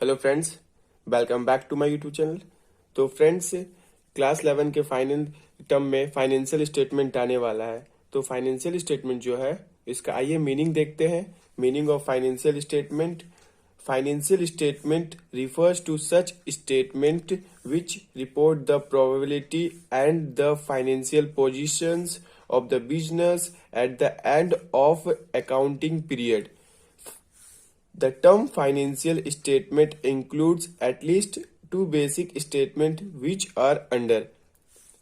Hello friends, welcome back to my YouTube channel. तो friends, class 11 के final term में financial statement आने वाला है। तो फाइनेंशियल स्टेटमेंट जो है, इसका आइए मीनिंग देखते हैं। Meaning of financial statement: financial statement refers to such statement which report the probability and the financial positions of the business at the end of accounting period. The term financial statement includes at least two basic statements which are under.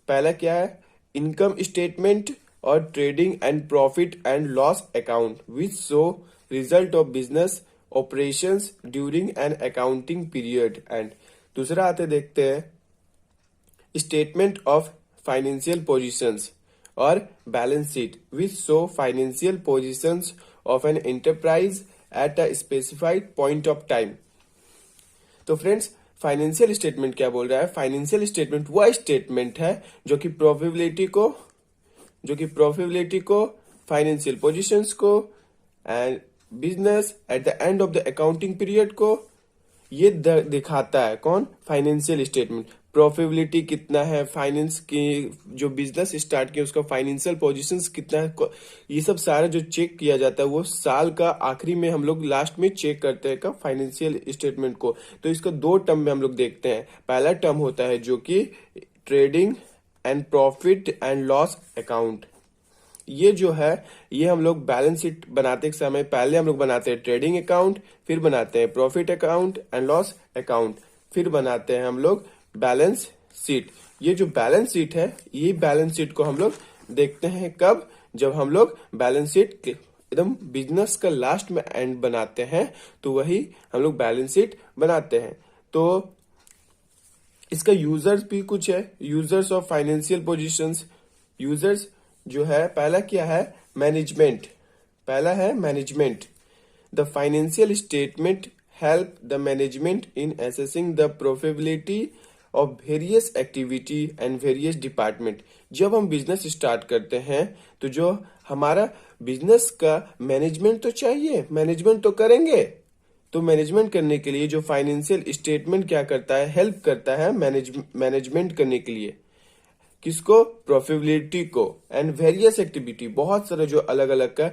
पहला क्या है? Income statement और trading and profit and loss account which show result of business operations during an accounting period. And दूसरा आते देखते हैं statement of financial positions और balance sheet which show financial positions of an enterprise at a specified point of time. तो friends, financial statement क्या बोल रहा है? फाइनेंशियल स्टेटमेंट वह स्टेटमेंट है जो कि प्रॉफिटेबिलिटी को फाइनेंशियल पोजीशंस को and business at the end of the accounting period को ये दिखाता है। कौन? Financial statement. प्रॉफिटेबिलिटी कितना है, फाइनेंस की जो बिजनेस स्टार्ट किया उसका फाइनेंशियल पोजीशंस कितना है, ये सब सारा जो चेक किया जाता है वो साल का आखिरी में हम लोग लास्ट में चेक करते हैं का फाइनेंशियल स्टेटमेंट को। तो इसका दो टर्म में हम लोग देखते हैं। पहला टर्म होता है जो कि trading and profit and loss account. ये जो है ये हम लोग बैलेंस शीट बनाते समय पहले हम लोग बनाते हैं ट्रेडिंग अकाउंट, फिर बनाते हैं profit account and loss account, फिर बनाते हैं हम लोग बैलेंस शीट। ये जो बैलेंस शीट है, ये बैलेंस शीट को हम लोग देखते हैं कब? जब हम लोग बैलेंस शीट एकदम बिजनेस का लास्ट में एंड बनाते हैं तो वही हम लोग बैलेंस शीट बनाते हैं। तो इसका यूजर्स भी कुछ है, users of financial positions. Users जो है, पहला क्या है? मैनेजमेंट। पहला है management. The financial statement help the management in assessing the profitability of various activity and various department. जब हम बिजनेस स्टार्ट करते हैं तो जो हमारा बिजनेस का मैनेजमेंट तो चाहिए, मैनेजमेंट तो करेंगे। तो मैनेजमेंट करने के लिए जो फाइनेंशियल स्टेटमेंट क्या करता है? हेल्प करता है मैनेजमेंट करने के लिए। किसको? प्रॉफिटेबिलिटी को एंड वेरियस एक्टिविटी, बहुत सारा जो अलग अलग का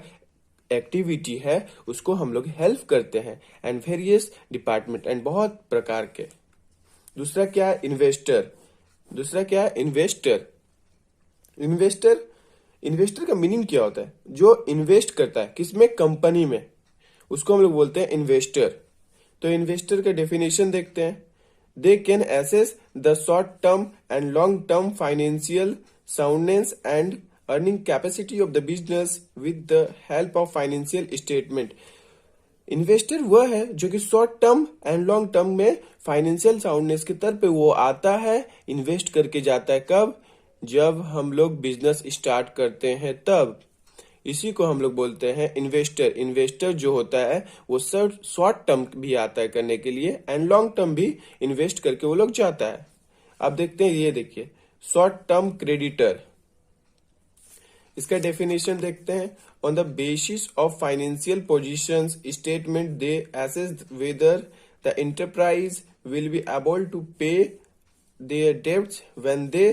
एक्टिविटी है उसको हम लोग हेल्प करते हैं एंड वेरियस डिपार्टमेंट एंड बहुत प्रकार के। दूसरा क्या है? इन्वेस्टर। दूसरा क्या है? इन्वेस्टर। इन्वेस्टर का मीनिंग क्या होता है? जो इन्वेस्ट करता है किसमें? कंपनी में, उसको हम लोग बोलते हैं इन्वेस्टर। तो इन्वेस्टर का डेफिनेशन देखते हैं। They can assess the short term and long term financial soundness and earning capacity of the business with the help of financial statement. Investor वह है जो कि short term and long term में financial soundness के तरफ पे वो आता है, इन्वेस्ट करके जाता है। कब? जब हम लोग बिजनेस स्टार्ट करते हैं तब। इसी को हम लोग बोलते हैं इन्वेस्टर। इन्वेस्टर जो होता है वो शॉर्ट टर्म भी आता है करने के लिए एंड लॉन्ग टर्म भी इन्वेस्ट करके वो लोग जाता है। अब देखते हैं, ये देखिए शॉर्ट टर्म क्रेडिटर। इसका डेफिनेशन देखते हैं। On the basis of financial positions statement they assess whether the enterprise will be able to pay their debts when they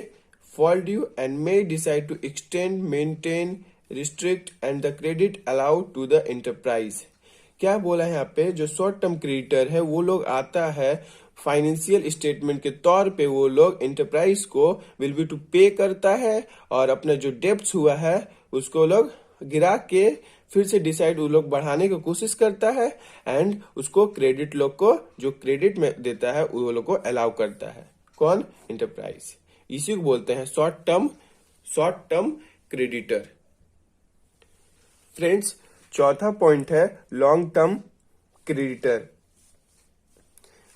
fall due and may decide to extend, maintain, restrict and the credit allowed to the enterprise। क्या बोला है यहाँ पे? जो short term creditor है वो लोग आता है फाइनेंशियल स्टेटमेंट के तौर पे, वो लोग एंटरप्राइज को विल बी टू पे करता है और अपना जो डेब्ट्स हुआ है उसको लोग गिरा के फिर से डिसाइड वो लोग बढ़ाने की कोशिश करता है एंड उसको क्रेडिट लोग को जो क्रेडिट में देता है वो लोग को अलाउ करता है। कौन? एंटरप्राइज। इसी को बोलते हैं शॉर्ट टर्म क्रेडिटर। फ्रेंड्स, चौथा पॉइंट है लॉन्ग टर्म क्रेडिटर।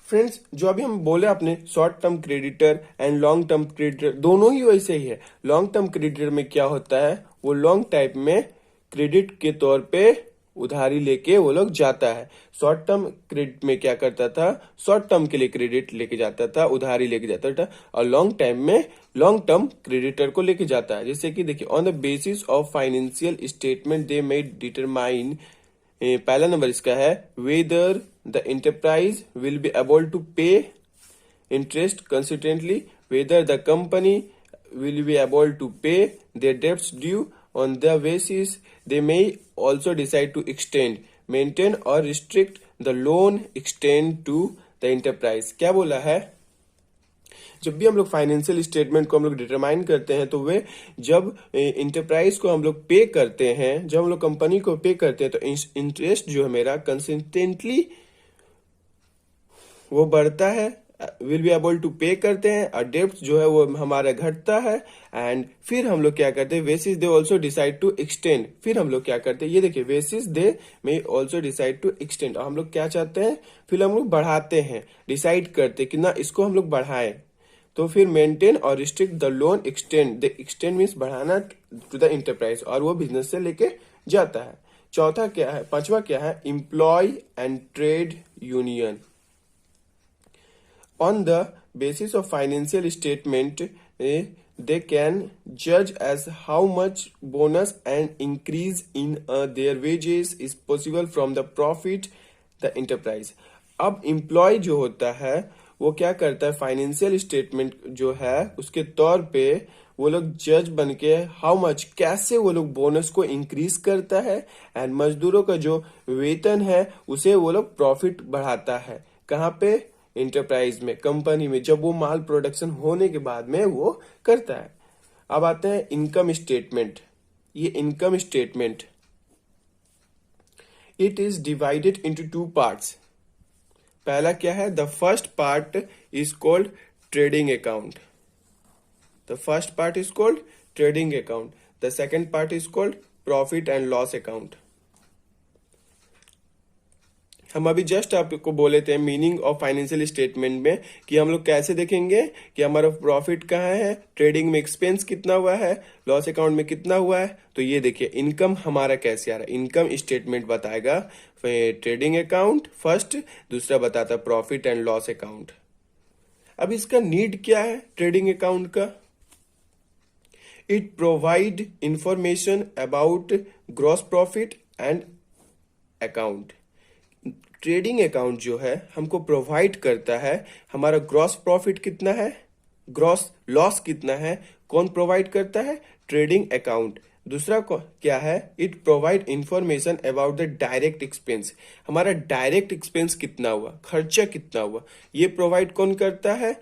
फ्रेंड्स, जो अभी हम बोले अपने short term creditor and long term creditor दोनों ही वैसे ही है। लॉन्ग टर्म क्रेडिटर में क्या होता है? वो लॉन्ग टाइप में क्रेडिट के तौर पे उधारी लेके वो लोग जाता है। शॉर्ट टर्म क्रेडिट में क्या करता था? शॉर्ट टर्म के लिए क्रेडिट लेके जाता था, उधारी लेके जाता था, और लॉन्ग टाइम में लॉन्ग टर्म क्रेडिटर को लेके जाता है। जैसे कि देखिए, on the basis of financial statement they may determine, पहला नंबर इसका है weather the enterprise will be able to pay interest consistently, whether the company will be able to pay their debts due on the basis. They may also decide to extend, maintain or restrict the loan extend to the enterprise. क्या बोला है? जब भी हम लोग financial statement को हम लोग डिटरमाइन करते हैं तो वे जब इंटरप्राइज को हम लोग पे करते हैं, जब हम लोग कंपनी को पे करते हैं तो इंटरेस्ट जो है मेरा कंसिस्टेंटली वो बढ़ता है, विल बी एबल टू पे करते हैं, और डेब्ट जो है वो हमारा घटता है। एंड फिर हम लोग क्या करते हैं, basis they also decide to extend. फिर हम लोग क्या करते हैं, ये देखिए, वेसिस दे में ऑल्सो डिसाइड टू एक्सटेंड। हम लोग क्या चाहते हैं, फिर हम लोग बढ़ाते हैं, डिसाइड करते हैं कि ना इसको हम लोग बढ़ाएं। तो फिर मेंटेन और restrict the loan extend. The extend means बढ़ाना टू द इंटरप्राइज, और वो बिजनेस से लेके जाता है। चौथा क्या है, पांचवा क्या है, employ and trade union. On the basis of financial statement, they can judge as how much bonus and increase in their wages is possible from the profit the enterprise. अब एम्प्लॉय जो होता है वो क्या करता है, फाइनेंशियल स्टेटमेंट जो है उसके तौर पे वो लोग जज बन के हाउ मच, कैसे वो लोग बोनस को इंक्रीज करता है, एंड मजदूरों का जो वेतन है उसे वो लोग प्रॉफिट बढ़ाता है। कहाँ पे, इंटरप्राइज में, कंपनी में, जब वो माल प्रोडक्शन होने के बाद में वो करता है। अब आते हैं इनकम स्टेटमेंट। ये income statement it is divided into two parts. पहला क्या है, the first part is called trading account. The first part is called trading account. The second part is called profit and loss account. हम अभी just आपको बोले थे meaning of financial statement में कि हम लोग कैसे देखेंगे कि हमारा प्रॉफिट कहाँ है, ट्रेडिंग में एक्सपेंस कितना हुआ है, लॉस अकाउंट में कितना हुआ है। तो ये देखिए इनकम हमारा कैसे आ रहा है, इनकम स्टेटमेंट बताएगा ट्रेडिंग अकाउंट फर्स्ट, दूसरा बताता प्रॉफिट एंड लॉस अकाउंट। अब इसका नीड क्या है ट्रेडिंग अकाउंट का, it provide information about gross profit and account. Trading account जो है हमको प्रोवाइड करता है हमारा ग्रॉस प्रॉफिट कितना है, ग्रॉस लॉस कितना है, कौन प्रोवाइड करता है, ट्रेडिंग अकाउंट। दूसरा क्या है, it provide information about the direct expense. हमारा डायरेक्ट एक्सपेंस कितना हुआ, खर्चा कितना हुआ, ये प्रोवाइड कौन करता है,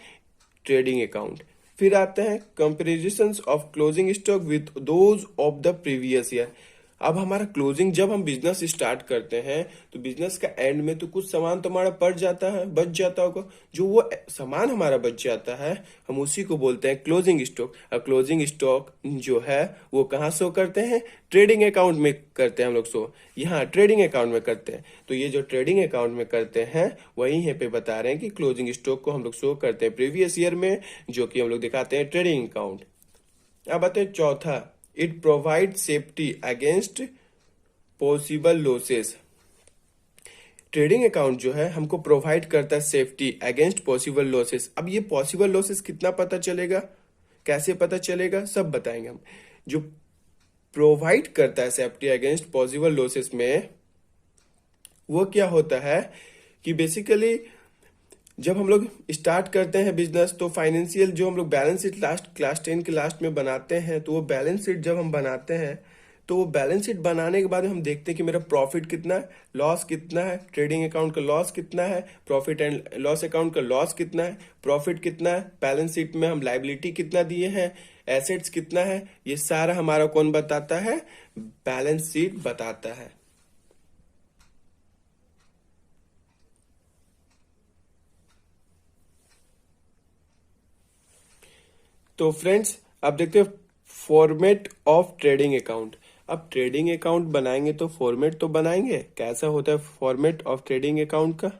ट्रेडिंग अकाउंट। फिर आते हैं comparison of closing stock with those of the previous year. अब हमारा क्लोजिंग, जब हम बिजनेस स्टार्ट करते हैं तो बिजनेस का एंड में तो कुछ सामान तो हमारा पड़ जाता है, बच जाता होगा। जो वो सामान हमारा बच जाता है हम उसी को बोलते हैं क्लोजिंग स्टॉक। और क्लोजिंग स्टॉक जो है वो कहाँ शो करते हैं, ट्रेडिंग अकाउंट में करते हैं हम लोग शो, यहाँ ट्रेडिंग अकाउंट में करते हैं। तो ये जो ट्रेडिंग अकाउंट में करते हैं वही यहाँ पे बता रहे हैं कि क्लोजिंग स्टॉक को हम लोग शो करते हैं प्रीवियस ईयर में, जो कि हम लोग दिखाते हैं ट्रेडिंग अकाउंट। अब आते हैं चौथा, it provide safety against possible losses. Trading account जो है हमको प्रोवाइड करता है सेफ्टी अगेंस्ट पॉसिबल लॉसेस। अब ये पॉसिबल लॉसेस कितना पता चलेगा, कैसे पता चलेगा, सब बताएंगे हम। जो प्रोवाइड करता है सेफ्टी अगेंस्ट पॉसिबल लॉसेस में वो क्या होता है कि बेसिकली जब हम लोग स्टार्ट करते हैं बिजनेस तो फाइनेंशियल जो हम लोग बैलेंस शीट लास्ट क्लास 10 के लास्ट में बनाते हैं, तो वो बैलेंस शीट जब हम बनाते हैं तो वो बैलेंस शीट बनाने के बाद हम देखते हैं कि मेरा प्रॉफिट कितना है, लॉस कितना है, ट्रेडिंग अकाउंट का लॉस कितना है, प्रॉफिट एंड लॉस अकाउंट का लॉस कितना है, प्रॉफिट कितना है, बैलेंस शीट में हम लायबिलिटी कितना दिए हैं, एसेट्स कितना है, ये सारा हमारा कौन बताता है, बैलेंस शीट बताता है। तो फ्रेंड्स अब देखते हैं फॉर्मेट ऑफ ट्रेडिंग अकाउंट। अब ट्रेडिंग अकाउंट बनाएंगे तो फॉर्मेट तो बनाएंगे, कैसा होता है फॉर्मेट ऑफ ट्रेडिंग अकाउंट का।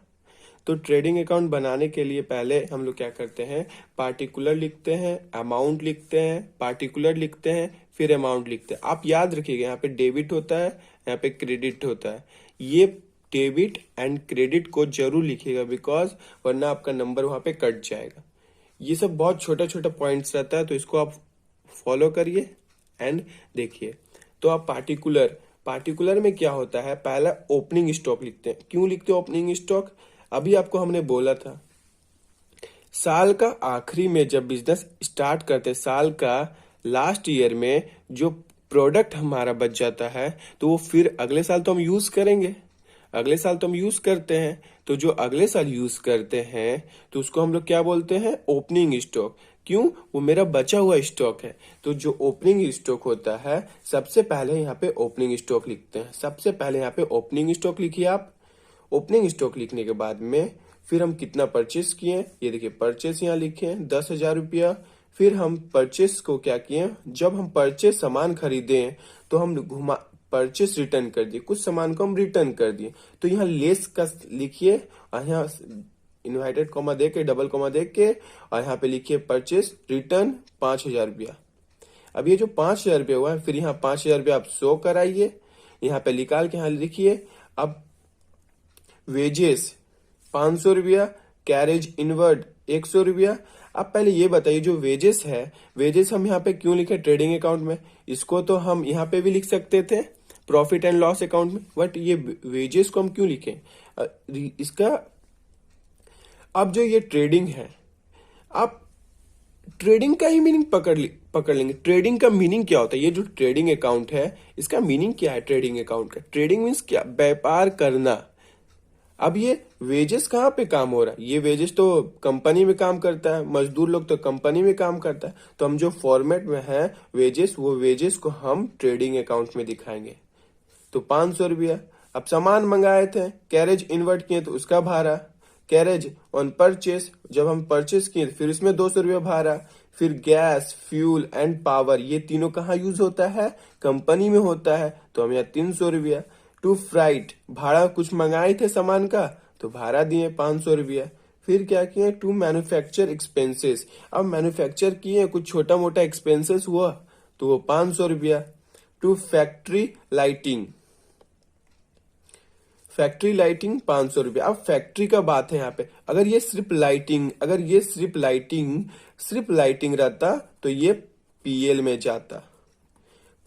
तो ट्रेडिंग अकाउंट बनाने के लिए पहले हम लोग क्या करते हैं, पार्टिकुलर लिखते हैं, अमाउंट लिखते हैं, पार्टिकुलर लिखते हैं, फिर अमाउंट लिखते हैं। आप याद रखिएगा यहाँ पे डेबिट होता है, यहाँ पे क्रेडिट होता है। ये डेबिट एंड क्रेडिट को जरूर लिखिएगा बिकॉज वरना आपका नंबर वहां पे कट जाएगा। ये सब बहुत छोटा छोटा पॉइंट्स रहता है तो इसको आप फॉलो करिए एंड देखिए। तो आप पार्टिकुलर पार्टिकुलर में क्या होता है, पहला ओपनिंग स्टॉक लिखते हैं। क्यों लिखते हैं ओपनिंग स्टॉक? अभी आपको हमने बोला था साल का आखिरी में जब बिजनेस स्टार्ट करते, साल का लास्ट ईयर में जो प्रोडक्ट हमारा बच जाता है तो वो फिर अगले साल तो हम यूज करेंगे, अगले साल तो हम यूज करते हैं। तो जो अगले साल यूज करते हैं तो उसको हम लोग क्या बोलते हैं, ओपनिंग स्टॉक। क्यों? वो मेरा बचा हुआ स्टॉक है। तो जो ओपनिंग स्टॉक होता है, सबसे पहले यहाँ पे ओपनिंग स्टॉक लिखते हैं। सबसे पहले यहाँ पे ओपनिंग स्टॉक लिखिए आप। ओपनिंग स्टॉक लिखने के बाद में फिर हम कितना परचेस किए, ये देखिए परचेस यहाँ लिखे हैं 10,000 रुपया। फिर हम परचेस को क्या किए, जब हम परचेस सामान खरीदे तो हम घुमा परचेस रिटर्न कर दिए, कुछ सामान को हम रिटर्न कर दिए। तो यहाँ लेस का लिखिए और यहाँ इन्वर्टेड कॉमा दे के, डबल कॉमा दे के, और यहाँ पे लिखिए परचेस रिटर्न 5,000 रुपया। अब ये जो 5,000 रुपया हुआ है, फिर यहाँ 5,000 रुपया आप शो कराइए, यहाँ पे निकाल के यहाँ लिखिए। अब वेजेस 500 रुपया, कैरेज इनवर्ड 100 रुपया। अब पहले ये बताइए जो वेजेस है, वेजेस हम यहाँ पे क्यों लिखे ट्रेडिंग अकाउंट में? इसको तो हम यहाँ पे भी लिख सकते थे प्रॉफिट एंड लॉस अकाउंट में, बट ये वेजेस को हम क्यों लिखे? इसका अब जो ये ट्रेडिंग है, आप ट्रेडिंग का ही मीनिंग पकड़ लेंगे। ट्रेडिंग का मीनिंग क्या होता है? ये जो ट्रेडिंग अकाउंट है इसका मीनिंग क्या है? ट्रेडिंग अकाउंट का ट्रेडिंग मीन्स क्या? व्यापार करना। अब ये वेजेस कहाँ पे काम हो रहा है? ये वेजेस तो कंपनी में काम करता है, मजदूर लोग तो कंपनी में काम करता है। तो हम जो फॉर्मेट में है वेजेस, वो वेजेस को हम ट्रेडिंग अकाउंट में दिखाएंगे। तो 500 रुपया। अब सामान मंगाए थे, कैरेज इन्वर्ट किए तो उसका भाड़ा, कैरेज ऑन परचेस, जब हम परचेस किए फिर उसमें 200 रुपया भाड़ा। फिर गैस, फ्यूल एंड पावर, ये तीनों कहाँ यूज होता है? कंपनी में होता है, तो हम यहाँ 300 रुपया। टू फ्राइट, भाड़ा कुछ मंगाए थे सामान का तो भाड़ा दिए 500 रुपया। फिर क्या किए? टू मैन्युफैक्चर एक्सपेंसेस, अब मैन्युफैक्चर किए, कुछ छोटा मोटा एक्सपेंसेस हुआ तो वो 500 रुपया। To factory lighting, factory lighting 500 रुपया। अब फैक्ट्री का बात है यहाँ पे, अगर ये सिर्फ लाइटिंग, अगर ये सिर्फ लाइटिंग रहता तो ये पीएल में जाता।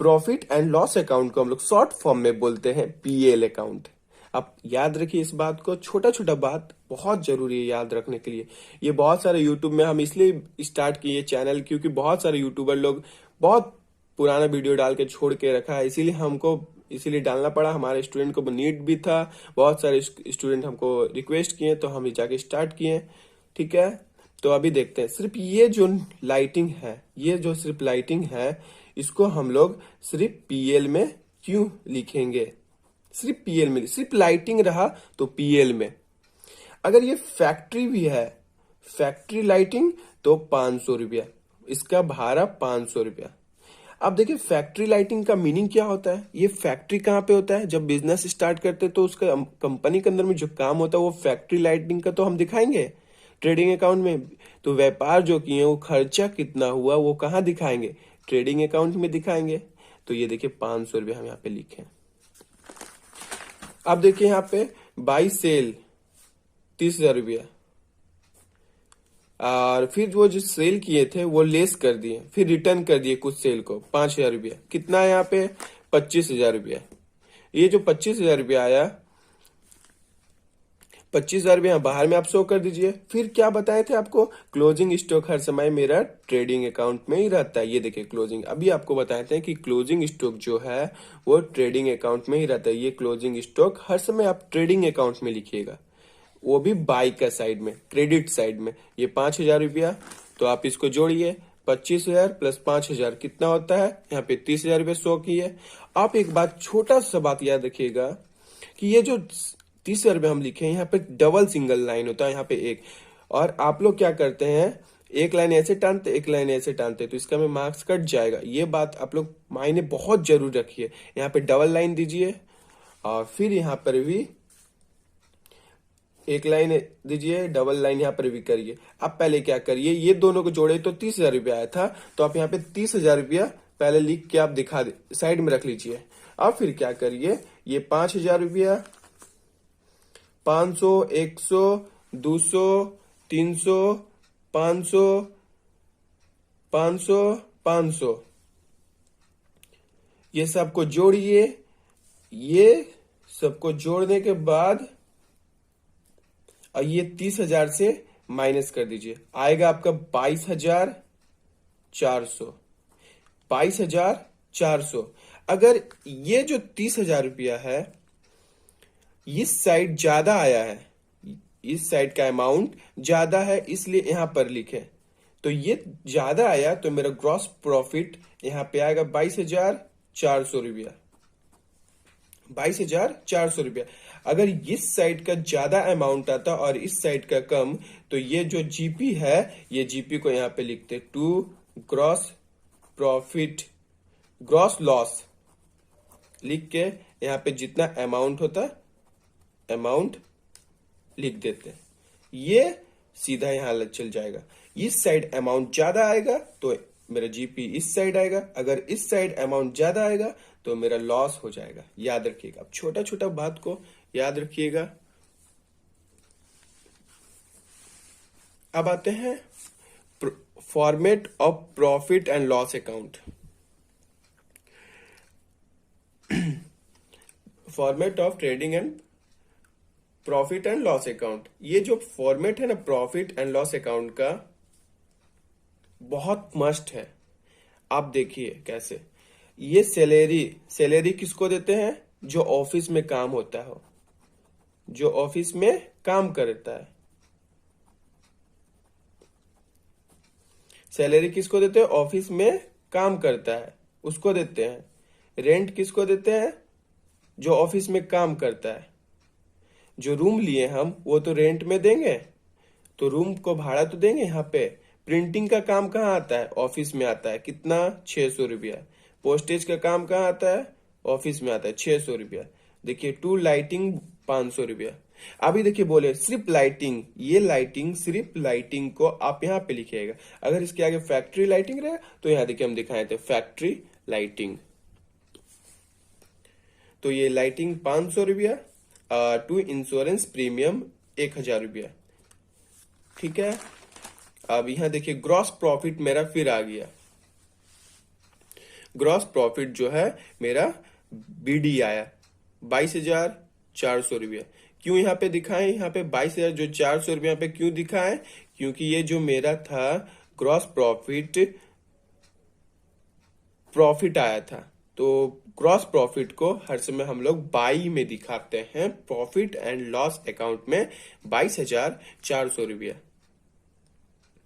प्रॉफिट एंड लॉस अकाउंट को हम लोग शॉर्ट फॉर्म में बोलते हैं पीएल अकाउंट। आप याद रखिए इस बात को, छोटा छोटा बात बहुत जरूरी है याद रखने के लिए। ये बहुत सारे यूट्यूब में हम इसलिए स्टार्ट किए चैनल क्योंकि बहुत सारे यूट्यूबर लोग बहुत पुराना वीडियो डाल के छोड़ के रखा है, इसीलिए हमको इसीलिए डालना पड़ा। हमारे स्टूडेंट को नीड भी था, बहुत सारे स्टूडेंट हमको रिक्वेस्ट किए तो हम जाके स्टार्ट किए। ठीक है, तो अभी देखते हैं सिर्फ ये जो लाइटिंग है, ये जो सिर्फ लाइटिंग है, इसको हम लोग सिर्फ पीएल में क्यों लिखेंगे? सिर्फ पीएल में, सिर्फ लाइटिंग रहा तो पीएल में। अगर ये फैक्ट्री भी है, फैक्ट्री लाइटिंग, तो 500 रुपया, इसका भाड़ा 500 रुपया। अब देखिए फैक्ट्री लाइटिंग का मीनिंग क्या होता है? ये फैक्ट्री कहाँ पे होता है? जब बिजनेस स्टार्ट करते तो उसका कंपनी के अंदर में जो काम होता है वो फैक्ट्री लाइटिंग का तो हम दिखाएंगे ट्रेडिंग अकाउंट में। तो व्यापार जो किए वो खर्चा कितना हुआ वो कहाँ दिखाएंगे? ट्रेडिंग अकाउंट में दिखाएंगे। तो ये देखिए 500 रुपया हम यहाँ पे लिखे। अब देखिए यहाँ पे बाई सेल 30,000 रुपया, और फिर वो जो सेल किए थे वो लेस कर दिए, फिर रिटर्न कर दिए कुछ सेल को 5,000 रुपया। कितना है यहाँ पे? 25,000 रुपया। ये जो 25,000 रुपया आया, 25,000 रुपया बाहर में आप शो कर दीजिए। फिर क्या बताए थे आपको? क्लोजिंग स्टॉक हर समय मेरा ट्रेडिंग अकाउंट में ही रहता है। ये देखिए क्लोजिंग, अभी आपको बताए थे कि क्लोजिंग स्टॉक जो है वो ट्रेडिंग अकाउंट में ही रहता है। ये क्लोजिंग स्टॉक हर समय आप ट्रेडिंग अकाउंट में लिखिएगा, वो भी बाई का साइड में, क्रेडिट साइड में। ये 5,000 रुपया, तो आप इसको जोड़िए, 25,000 प्लस 5,000 कितना होता है? यहाँ पे 30,000 रुपया शो किए। आप एक बात, छोटा सा बात याद रखिएगा कि ये जो 30,000 हम लिखे हैं यहाँ पे डबल सिंगल लाइन होता है यहाँ पे एक, और आप लोग क्या करते हैं एक लाइन ऐसे टानते, एक लाइन ऐसे टानते, तो इसका में मार्क्स कट जाएगा। ये बात आप लोग मायने बहुत जरूर रखिए। यहाँ पे डबल लाइन दीजिए और फिर यहाँ पर भी एक लाइन दीजिए, डबल लाइन यहाँ पर भी करिए। अब पहले क्या करिए, ये दोनों को जोड़े तो 30,000 रुपया आया था, तो आप यहाँ पे 30,000 रुपया पहले लिख के आप दिखा दे, साइड में रख लीजिए। अब फिर क्या करिए, ये 5,000 रुपया, 500, 100, 200, 300, 500, 500, 500, ये सबको जोड़िए ये सबको जोड़ने के बाद और ये 30,000 से माइनस कर दीजिए, आएगा आपका 22,400। 22,400। अगर ये जो 30,000 रुपया है इस साइड ज्यादा आया है, इस साइड का अमाउंट ज्यादा है इसलिए यहां पर लिखे, तो ये ज्यादा आया तो मेरा ग्रॉस प्रॉफिट यहां पे आएगा 22,400 रुपया। 22,400 रुपया। अगर इस साइड का ज्यादा अमाउंट आता और इस साइड का कम, तो ये जो जीपी है ये जीपी को यहां पे लिखते to gross profit, gross loss लिख के यहां पे जितना अमाउंट होता अमाउंट लिख देते हैं। ये सीधा यहां चल जाएगा। इस साइड अमाउंट ज्यादा आएगा तो मेरा जीपी इस साइड आएगा, अगर इस साइड अमाउंट ज्यादा आएगा तो मेरा लॉस हो जाएगा। याद रखिएगा, अब छोटा छोटा बात को याद रखिएगा। अब आते हैं format of profit and loss account. Format of trading and profit and loss account. ये जो फॉर्मेट है ना प्रॉफिट एंड लॉस अकाउंट का, बहुत मस्ट है। आप देखिए कैसे। ये सैलरी किसको देते हैं? जो ऑफिस में काम होता हो, जो ऑफिस में काम करता है। सैलरी किसको देते हैं? ऑफिस में काम करता है उसको देते हैं। रेंट किसको देते हैं? जो ऑफिस में काम करता है। जो रूम लिए हम वो तो रेंट में देंगे, तो रूम को भाड़ा तो देंगे। यहाँ पे प्रिंटिंग का काम कहाँ आता है? ऑफिस में आता है। कितना? 600 रुपया। पोस्टेज का काम कहाँ आता है? ऑफिस में आता है, 600 रुपया। देखिए टू लाइटिंग 500 रुपया। अभी देखिए बोले सिर्फ लाइटिंग, ये लाइटिंग सिर्फ लाइटिंग को आप यहाँ पे लिखिएगा। अगर इसके आगे फैक्ट्री लाइटिंग रहे तो यहाँ देखिए हम दिखाए थे फैक्ट्री लाइटिंग। तो ये लाइटिंग 500 रुपया। टू इंश्योरेंस प्रीमियम 1,000 रुपया। ठीक है। अब यहां देखिए ग्रॉस प्रॉफिट मेरा फिर आ गया। ग्रॉस प्रॉफिट जो है मेरा बीडी आया 22,400 रुपया। क्यों यहाँ पे दिखाएं? यहाँ पे 22,000 जो 400 रुपया पे क्यों दिखाएं? क्योंकि ये जो मेरा था ग्रॉस प्रॉफिट आया था, तो ग्रॉस प्रॉफिट को हर समय हम लोग बाई में दिखाते हैं। प्रॉफिट एंड लॉस अकाउंट में 22,400 रुपया,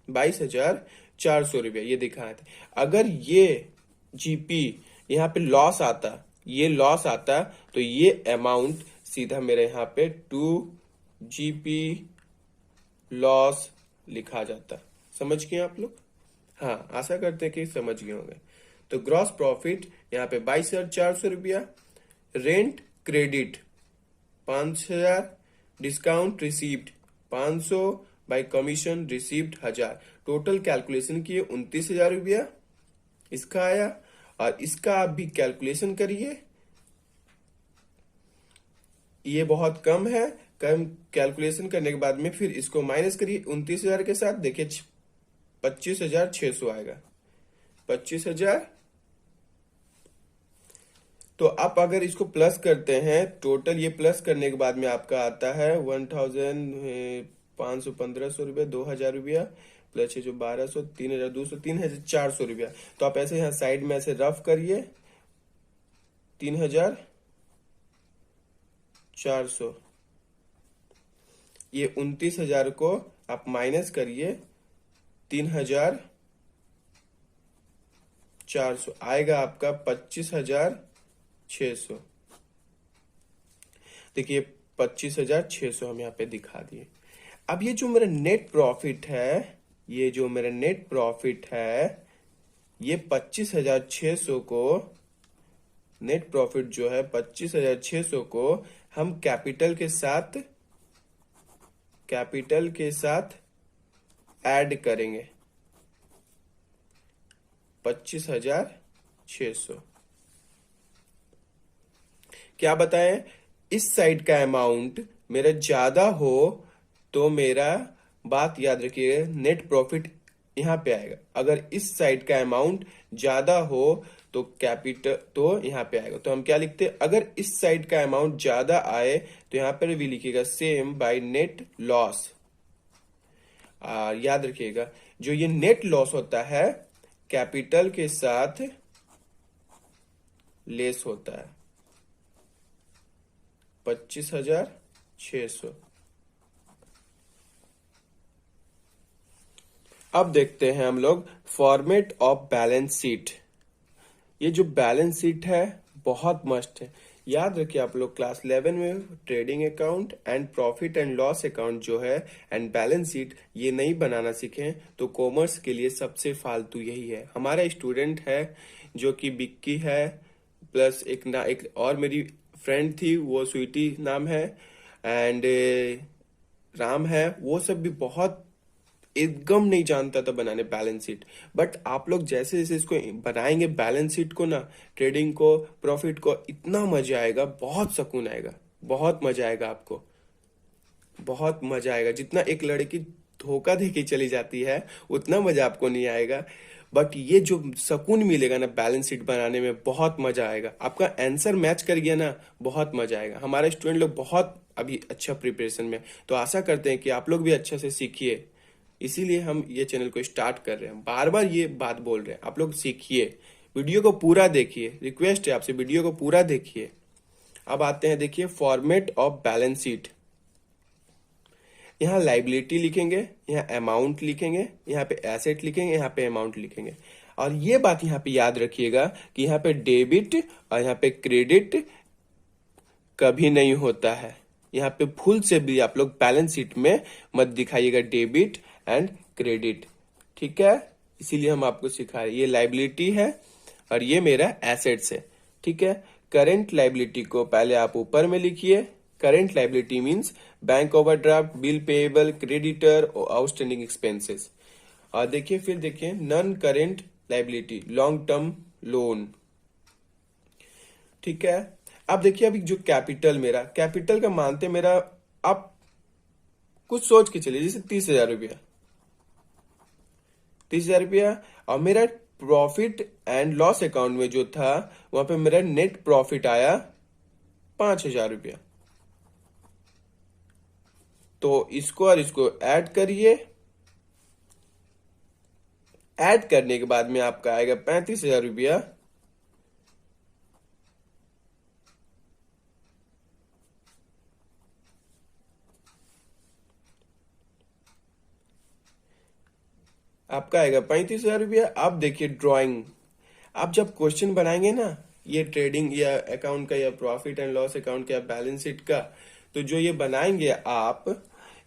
22,400 रुपया ये दिखाया था। अगर ये जीपी यहाँ पे लॉस आता, ये लॉस आता, तो ये अमाउंट सीधा मेरे यहाँ पे 2 जीपी लॉस लिखा जाता। समझ गए आप लोग? हाँ, आशा करते हैं कि समझ गए होंगे। तो ग्रॉस प्रॉफिट यहाँ पे 22,400 रुपया। Rent credit 5,000, discount received 500, bye commission received 1,000। Total calculation किए 29,000 रुपया इसका आया। और इसका आप भी कैलकुलेशन करिए, ये बहुत कम है। कम कैलकुलेशन करने के बाद में फिर इसको माइनस करिए 29,000 के साथ। देखिए 25,600 आएगा। 25,000। तो आप अगर इसको प्लस करते हैं, टोटल ये प्लस करने के बाद में आपका आता है 1,500, 1,500 रुपया, 2,000 रुपया प्लस जो 1,200, 3,200, 3,400 रुपया। तो आप ऐसे यहाँ साइड में ऐसे रफ करिए 3,400। ये 29,000 को आप माइनस करिए 3,400, आएगा आपका 25,600। देखिए 25,600 हम यहाँ पे दिखा दिए। अब ये जो मेरा नेट प्रॉफिट है, ये जो मेरा नेट प्रॉफिट है, ये 25,600 को, नेट प्रॉफिट जो है 25,600 को हम कैपिटल के साथ ऐड करेंगे। 25,600 क्या बताएं? इस साइड का अमाउंट मेरा ज्यादा हो तो मेरा, बात याद रखिए, नेट प्रॉफिट यहां पे आएगा। अगर इस साइड का अमाउंट ज्यादा हो तो कैपिटल तो यहाँ पे आएगा। तो हम क्या लिखते हैं, अगर इस साइड का अमाउंट ज्यादा आए तो यहाँ पर भी लिखिएगा सेम बाय नेट लॉस। याद रखिएगा जो ये नेट लॉस होता है कैपिटल के साथ लेस होता है 25,600। अब देखते हैं हम लोग फॉर्मेट ऑफ बैलेंस शीट। ये जो बैलेंस शीट है बहुत मस्त है। याद रखिए आप लोग क्लास 11 में trading account and profit and loss account जो है एंड बैलेंस शीट ये नहीं बनाना सीखे तो कॉमर्स के लिए सबसे फालतू यही है। हमारा स्टूडेंट है जो कि बिक्की है, प्लस एक और मेरी फ्रेंड थी वो स्वीटी नाम है, एंड राम है, वो सब भी बहुत एकदम नहीं जानता था बनाने बैलेंस शीट। बट आप लोग जैसे जैसे इसको बनाएंगे बैलेंस शीट को ना, ट्रेडिंग को, प्रॉफिट को, इतना मजा आएगा, बहुत सुकून आएगा, बहुत मजा आएगा आपको, बहुत मजा आएगा। जितना एक लड़की धोखा दे के चली जाती है उतना मजा आपको नहीं आएगा। बट ये जो सुकून मिलेगा ना बैलेंस शीट बनाने में, बहुत मजा आएगा। आपका आंसर मैच कर गया ना, बहुत मजा आएगा। हमारे स्टूडेंट लोग बहुत अभी अच्छा प्रिपरेशन में, तो आशा करते हैं कि आप लोग भी अच्छे से सीखिए। इसीलिए हम ये चैनल को स्टार्ट कर रहे हैं, बार बार ये बात बोल रहे हैं, आप लोग सीखिए, वीडियो को पूरा देखिए, रिक्वेस्ट है आपसे वीडियो को पूरा देखिए। अब आते हैं, देखिए फॉर्मेट ऑफ बैलेंस शीट। यहाँ लाइबिलिटी लिखेंगे, यहाँ अमाउंट लिखेंगे, यहाँ पे एसेट लिखेंगे, यहाँ पे अमाउंट लिखेंगे। और ये बात यहाँ पे याद रखिएगा कि यहाँ पे डेबिट और यहाँ पे क्रेडिट कभी नहीं होता है। यहाँ पे भूल से भी आप लोग बैलेंस शीट में मत दिखाइएगा डेबिट एंड क्रेडिट, ठीक है। इसीलिए हम आपको सिखा रहे हैं। ये लाइबिलिटी है और ये मेरा एसेट्स है, ठीक है। करंट लाइबिलिटी को पहले आप ऊपर में लिखिए। Current liability means bank overdraft, bill payable, creditor और आउटस्टैंडिंग एक्सपेंसेस। और देखिए फिर देखिए non current liability, long term loan, ठीक है। अब देखिए अभी जो कैपिटल, मेरा कैपिटल का मानते मेरा, आप कुछ सोच के चलिए, जैसे 30,000 रुपया, 30,000 रुपया, और मेरा प्रॉफिट एंड लॉस अकाउंट में जो था वहां पे मेरा नेट प्रॉफिट आया 5,000 रुपया। तो इसको और इसको ऐड करिए, ऐड करने के बाद में आपका आएगा 35,000 रुपया। आपका आएगा 35,000 रुपया। अब देखिए ड्राइंग, आप जब क्वेश्चन बनाएंगे ना ये ट्रेडिंग या अकाउंट का या प्रॉफिट एंड लॉस अकाउंट का या बैलेंस शीट का, तो जो ये बनाएंगे आप,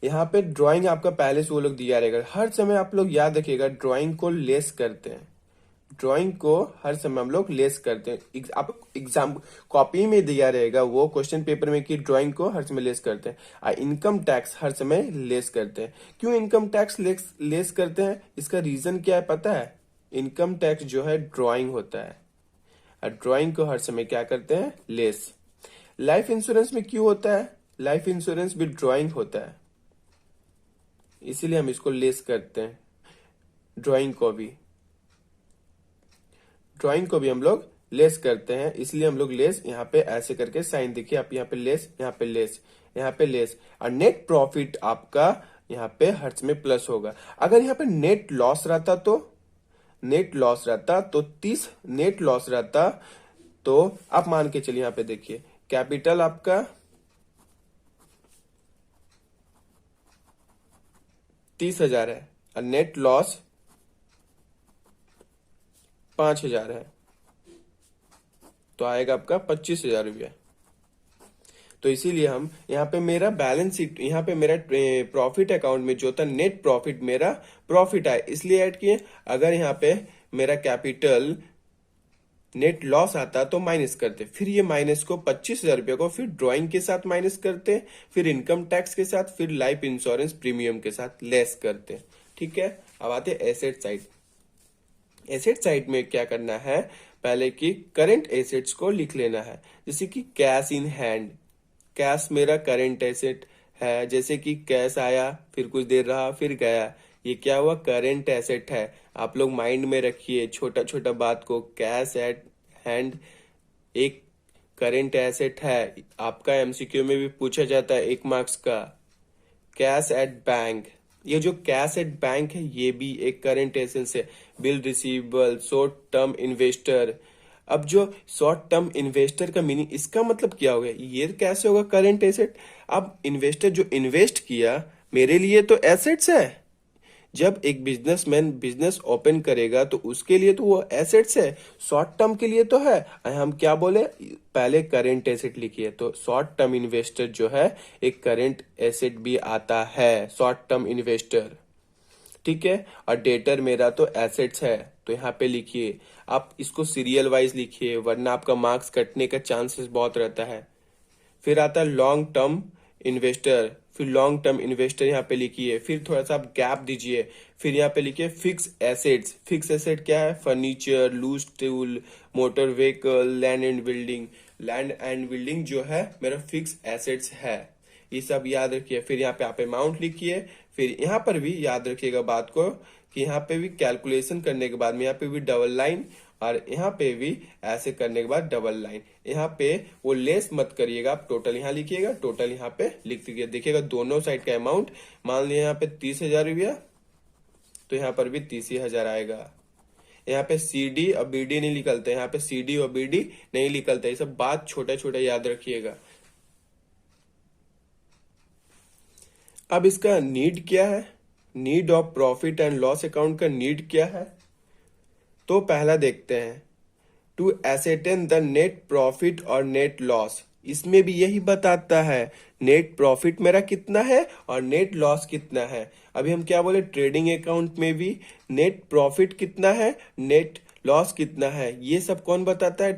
यहाँ पे ड्राइंग आपका पहले से वो लोग दिया रहेगा। हर समय आप लोग याद रखिएगा ड्राइंग को लेस करते हैं, ड्राइंग को हर समय हम लोग लेस करते हैं। आप एग्जाम कॉपी में दिया रहेगा वो क्वेश्चन पेपर में कि ड्राइंग को हर समय लेस करते हैं। और इनकम टैक्स हर समय लेस करते हैं। क्यों इनकम टैक्स लेस करते हैं, इसका रीजन क्या है पता है? इनकम टैक्स जो है ड्राइंग होता है और ड्राइंग को हर समय क्या करते हैं, लेस। लाइफ इंश्योरेंस में क्यों होता है? लाइफ इंश्योरेंस भी ड्राइंग होता है, इसीलिए हम इसको लेस करते हैं। ड्राइंग को भी हम लोग लेस करते हैं, इसलिए हम लोग लेस यहाँ पे ऐसे करके साइन, देखिए आप यहाँ पे लेस, यहाँ पे लेस, यहाँ पे लेस। और नेट प्रॉफिट आपका यहाँ पे हर समय प्लस होगा। अगर यहाँ पे नेट लॉस रहता तो, नेट लॉस रहता तो 30 नेट लॉस रहता तो आप मान के चलिए, यहाँ पे देखिए कैपिटल आपका 30,000 है और नेट लॉस 5,000 है, तो आएगा आपका 25,000 रुपया। तो इसीलिए हम यहाँ पे मेरा बैलेंस शीट, यहाँ पे मेरा प्रॉफिट अकाउंट में जो था नेट प्रॉफिट, मेरा प्रॉफिट आया इसलिए ऐड किए। अगर यहाँ पे मेरा कैपिटल नेट लॉस आता तो माइनस करते, फिर ये माइनस को 25,000 रुपया को फिर ड्राइंग के साथ माइनस करते, फिर इनकम टैक्स के साथ, फिर लाइफ इंश्योरेंस प्रीमियम के साथ लेस करते, ठीक है। अब आते एसेट साइड। एसेट साइड में क्या करना है, पहले की करंट एसेट्स को लिख लेना है। जैसे कि कैश इन हैंड, कैश मेरा करंट एसेट है। जैसे कि कैश आया, फिर कुछ देर रहा, फिर गया, ये क्या हुआ, करंट एसेट है। आप लोग माइंड में रखिए छोटा छोटा बात को, कैश एट हैंड एक करेंट एसेट है। आपका एमसीक्यू में भी पूछा जाता है 1 मार्क्स का। कैश एट बैंक, ये जो कैश एट बैंक है ये भी एक करंट एसेट है। Bill receivable, short term investor. अब जो शॉर्ट टर्म इन्वेस्टर का मीनिंग, इसका मतलब क्या हो गया, ये कैसे होगा करंट एसेट। अब इन्वेस्टर जो इन्वेस्ट किया मेरे लिए तो एसेट्स है। जब एक बिजनेसमैन बिजनेस ओपन करेगा तो उसके लिए तो वो एसेट्स है, शॉर्ट टर्म के लिए तो है। हम क्या बोले, पहले करंट एसेट लिखिए, तो शॉर्ट टर्म इन्वेस्टर जो है एक करंट एसेट भी आता है, शॉर्ट टर्म इन्वेस्टर। ठीक है, और डेटर मेरा तो एसेट्स है, तो यहाँ पे लिखिए। आप इसको सीरियल वाइज लिखिए वरना आपका मार्क्स कटने का चांसेस बहुत रहता है। फिर आता है लॉन्ग टर्म इन्वेस्टर, फिर लॉन्ग टर्म इन्वेस्टर यहाँ पे लिखिए, फिर थोड़ा सा आप गैप दीजिए, फिर यहाँ पे लिखिए फिक्स एसेट्स। फिक्स एसेट क्या है, furniture, loose tool, motor vehicle, land and building. Land and building जो है मेरा फिक्स एसेट्स है, ये सब याद रखिए। फिर यहाँ पे आप अमाउंट लिखिए। फिर यहाँ पर भी याद रखिएगा बात को कि यहाँ पे भी कैलकुलेशन करने के बाद में यहाँ पे भी डबल लाइन, और यहाँ पे भी ऐसे करने के बाद डबल लाइन। यहाँ पे वो लेस मत करिएगा, आप टोटल यहाँ लिखिएगा, टोटल यहाँ पे लिख दीजिए। देखिएगा दोनों साइड का अमाउंट, मान लिया यहाँ पे 30,000 रुपया, तो यहाँ पर भी 30,000 आएगा। यहाँ पे CD और BD नहीं निकलते, यहाँ पे CD और BD नहीं निकलते, ये सब बात छोटा छोटा याद रखिएगा। अब इसका नीड क्या है, need of profit and loss account का नीड क्या है, तो पहला देखते हैं। To ascertain the net profit और नेट लॉस, इसमें भी यही बताता है नेट प्रॉफिट मेरा कितना है और नेट लॉस कितना है। अभी हम क्या बोले, ट्रेडिंग अकाउंट में भी नेट प्रॉफिट कितना है, नेट लॉस कितना है, ये सब कौन बताता है,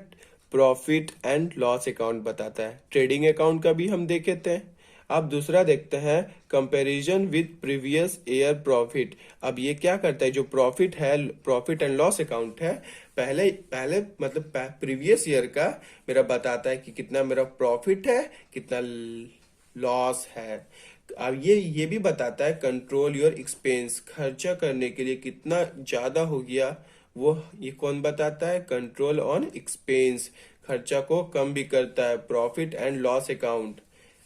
प्रॉफिट एंड लॉस अकाउंट बताता है। ट्रेडिंग अकाउंट का भी हम देखे थे। अब दूसरा देखते हैं, comparison with previous year profit. अब ये क्या करता है, जो प्रॉफिट है, प्रॉफिट एंड लॉस अकाउंट है, पहले पहले मतलब प्रीवियस ईयर का मेरा बताता है कि कितना मेरा प्रॉफिट है, कितना लॉस है। अब ये भी बताता है कंट्रोल योर एक्सपेंस, खर्चा करने के लिए कितना ज्यादा हो गया, वो ये कौन बताता है, कंट्रोल ऑन एक्सपेंस, खर्चा को कम भी करता है प्रॉफिट एंड लॉस अकाउंट।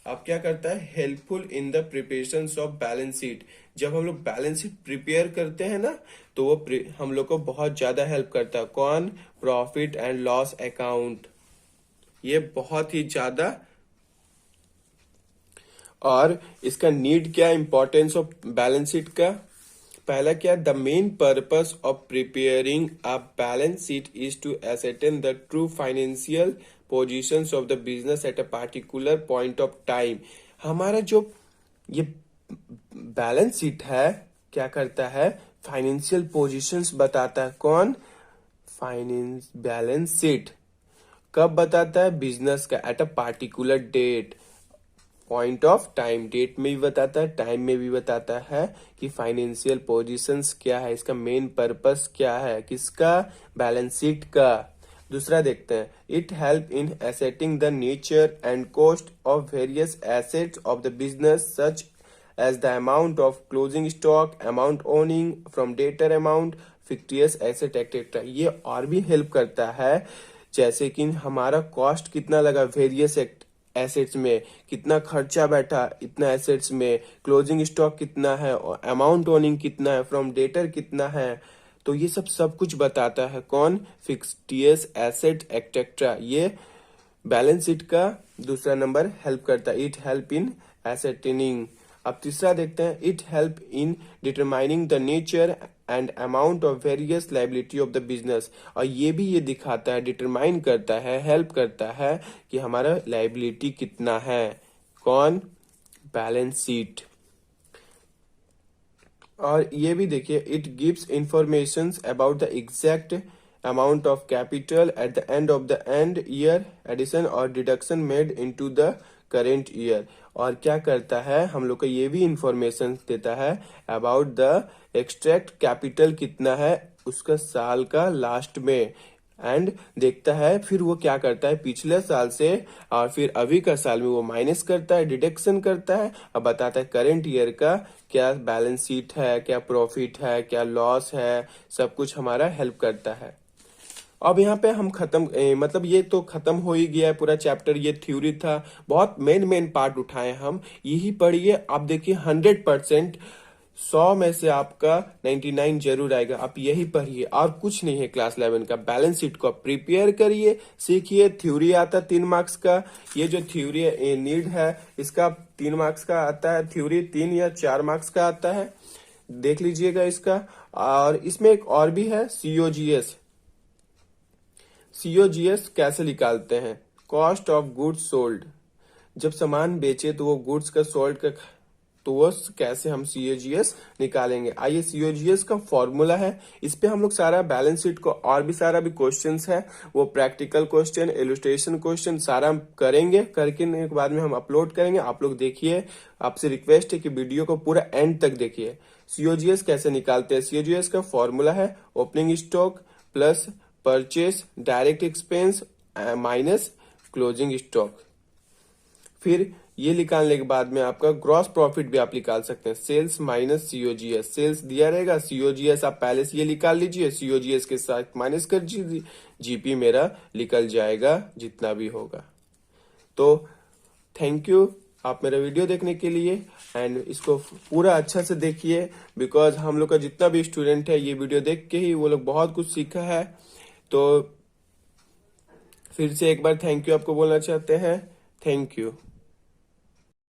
अब क्या करता है, helpful in the preparation of balance sheet. जब हम लोग बैलेंस शीट प्रिपेयर करते हैं ना, तो वो हम लोग को बहुत ज्यादा हेल्प करता है। कौन, प्रॉफिट एंड लॉस अकाउंट, ये बहुत ही ज्यादा। और इसका नीड क्या, इंपॉर्टेंस ऑफ बैलेंस शीट का, पहला क्या, the main purpose of preparing a balance sheet is to ascertain the true financial positions of the business at a particular point of time. हमारा जो ये बैलेंस शीट है क्या करता है, फाइनेंशियल पोजीशंस बताता है। कौन, फाइनेंस बैलेंस शीट कब बताता है, बिजनेस का, at a particular date, point of time, date में भी बताता है, टाइम में भी बताता है कि फाइनेंशियल पोजीशंस क्या है, इसका मेन पर्पस क्या है, किसका, बैलेंस शीट का। दूसरा देखते हैं, it help in ascertaining the nature and cost of various assets of the business such as the amount of closing stock, amount owing from debtor amount, fictitious asset etcetera. ये और भी help करता है, जैसे कि हमारा कॉस्ट कितना लगा वेरियस एसेट्स में, कितना खर्चा बैठा इतना एसेट्स में, क्लोजिंग स्टॉक कितना है, और अमाउंट ओनिंग कितना है, फ्रॉम डेटर कितना है, तो ये सब कुछ बताता है। कौन, फिक्टियस एसेट एक्सेट्रा, ये बैलेंस शीट का दूसरा नंबर हेल्प करता है। It help in ascertaining. अब तीसरा देखते हैं, it help in determining the nature and amount of various liability of the business. और ये भी ये दिखाता है, डिटरमाइन करता है, हेल्प करता है कि हमारा लाइबिलिटी कितना है। कौन, बैलेंस शीट। और ये भी देखिए, it gives information about the exact amount of capital at the end of the end year, addition और deduction made into the current year. और क्या करता है, हम लोग को ये भी इंफॉर्मेशन देता है अबाउट द एक्सट्रैक्ट कैपिटल कितना है उसका साल का लास्ट में, एंड देखता है फिर वो क्या करता है पिछले साल से और फिर अभी का साल में वो माइनस करता है, डिडक्शन करता है, और बताता है करेंट ईयर का क्या बैलेंस शीट है, क्या प्रॉफिट है, क्या लॉस है, सब कुछ हमारा हेल्प करता है। अब यहाँ पे हम मतलब ये तो खत्म हो ही गया है पूरा चैप्टर, ये थ्योरी था, बहुत मेन पार्ट उठाए हम, यही पढ़िए। आप देखिए 100%, 100 में से आपका 99 जरूर आएगा। आप यही पढ़िए और कुछ नहीं है क्लास 11 का। बैलेंस शीट को आप प्रिपेयर करिए, सीखिए। थ्योरी आता है 3 मार्क्स का, ये जो थ्योरी नीड है इसका 3 मार्क्स का आता है, थ्योरी 3 या 4 मार्क्स का आता है, देख लीजिएगा इसका। और इसमें एक और भी है सीओजीएस। सीओजीएस कैसे निकालते हैं? कॉस्ट ऑफ गुड्स सोल्ड, जब सामान बेचे तो वो गुड्स का सोल्ड का, तो वो कैसे हम सीओजीएस निकालेंगे। आइए, सीओजीएस का फॉर्मूला है, इस पे हम लोग सारा बैलेंस शीट को और भी सारा भी क्वेश्चंस है, वो प्रैक्टिकल क्वेश्चन, इलस्ट्रेशन क्वेश्चन सारा करेंगे, करके के बाद में हम अपलोड करेंगे। आप लोग देखिए, आपसे रिक्वेस्ट है कि वीडियो को पूरा एंड तक देखिए। सीओजीएस कैसे निकालते हैं? सीओजीएस का फॉर्मूला है opening stock plus purchase direct expense minus closing stock. फिर ये निकालने के बाद में आपका ग्रॉस प्रॉफिट भी आप निकाल सकते हैं, सेल्स माइनस सीओजीएस। सेल्स दिया रहेगा, सीओजीएस आप पहले से ये निकाल लीजिए, सीओजीएस के साथ माइनस कर दीजिए, जीपी मेरा निकल जाएगा जितना भी होगा। तो थैंक यू आप मेरा वीडियो देखने के लिए, एंड इसको पूरा अच्छा से देखिए, बिकॉज हम लोग का जितना भी स्टूडेंट है ये वीडियो देख के ही वो लोग बहुत कुछ सीखा है। तो फिर से एक बार थैंक यू आपको बोलना चाहते हैं। Thank you.